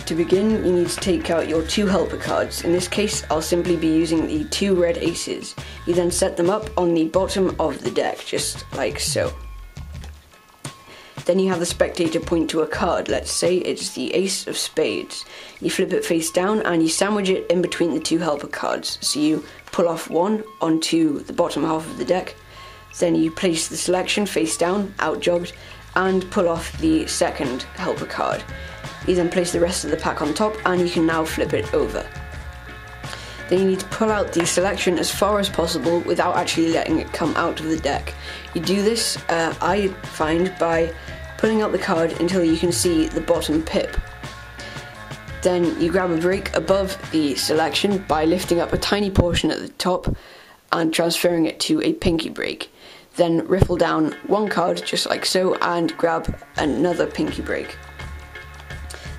To begin, you need to take out your 2 helper cards. In this case, I'll simply be using the 2 red aces. You then set them up on the bottom of the deck, just like so. Then you have the spectator point to a card. Let's say it's the ace of spades. You flip it face down and you sandwich it in between the 2 helper cards. So you pull off one onto the bottom half of the deck, then you place the selection face down, out jogged, and pull off the second helper card. You then place the rest of the pack on top and you can now flip it over. Then you need to pull out the selection as far as possible without actually letting it come out of the deck. You do this, I find, by pulling out the card until you can see the bottom pip. Then you grab a break above the selection by lifting up a tiny portion at the top and transferring it to a pinky break. Then riffle down 1 card just like so and grab another pinky break.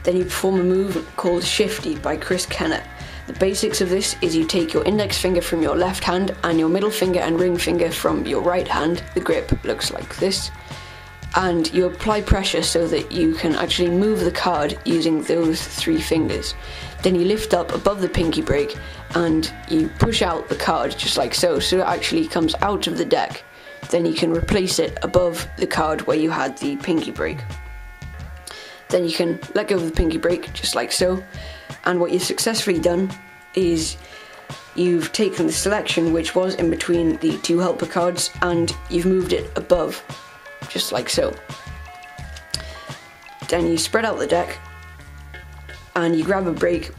Then you perform a move called Shifty by Chris Kenner. The basics of this is you take your index finger from your left hand and your middle finger and ring finger from your right hand. The grip looks like this. And you apply pressure so that you can actually move the card using those 3 fingers. Then you lift up above the pinky break and you push out the card just like so, so it actually comes out of the deck. Then you can replace it above the card where you had the pinky break. Then you can let go of the pinky break just like so, and what you've successfully done is you've taken the selection which was in between the 2 helper cards and you've moved it above just like so. Then you spread out the deck and you grab a break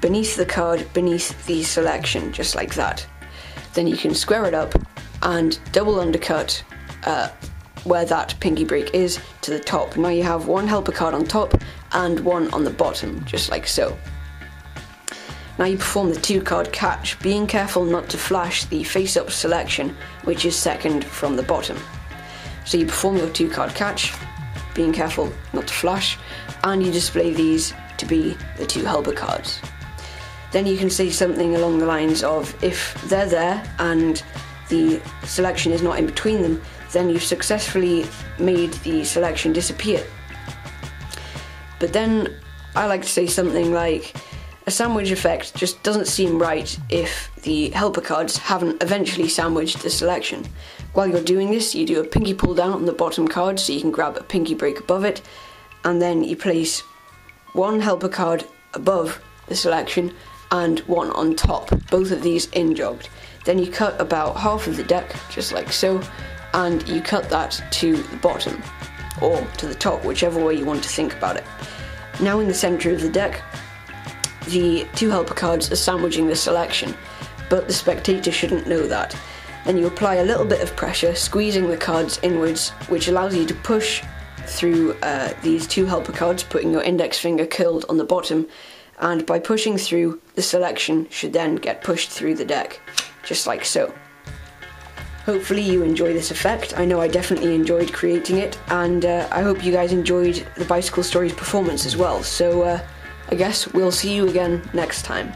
beneath the card, beneath the selection, just like that. Then you can square it up and double undercut where that pinky break is to the top. Now you have 1 helper card on top and 1 on the bottom, just like so. Now you perform the 2 card catch, being careful not to flash the face up selection, which is second from the bottom. So you perform your 2 card catch, being careful not to flash, and you display these to be the 2 helper cards. Then you can say something along the lines of, if they're there and the selection is not in between them, then you've successfully made the selection disappear. But then I like to say something like, a sandwich effect just doesn't seem right if the helper cards haven't eventually sandwiched the selection. While you're doing this, you do a pinky pull down on the bottom card so you can grab a pinky break above it, and then you place 1 helper card above the selection and 1 on top, both of these in jogged. Then you cut about half of the deck, just like so, and you cut that to the bottom, or to the top, whichever way you want to think about it. Now in the centre of the deck, the 2 helper cards are sandwiching the selection, but the spectator shouldn't know that. Then you apply a little bit of pressure, squeezing the cards inwards, which allows you to push through these 2 helper cards, putting your index finger curled on the bottom, and by pushing through, the selection should then get pushed through the deck, just like so. Hopefully you enjoy this effect. I know I definitely enjoyed creating it, and I hope you guys enjoyed the Bicycle Stories performance as well. So I guess we'll see you again next time.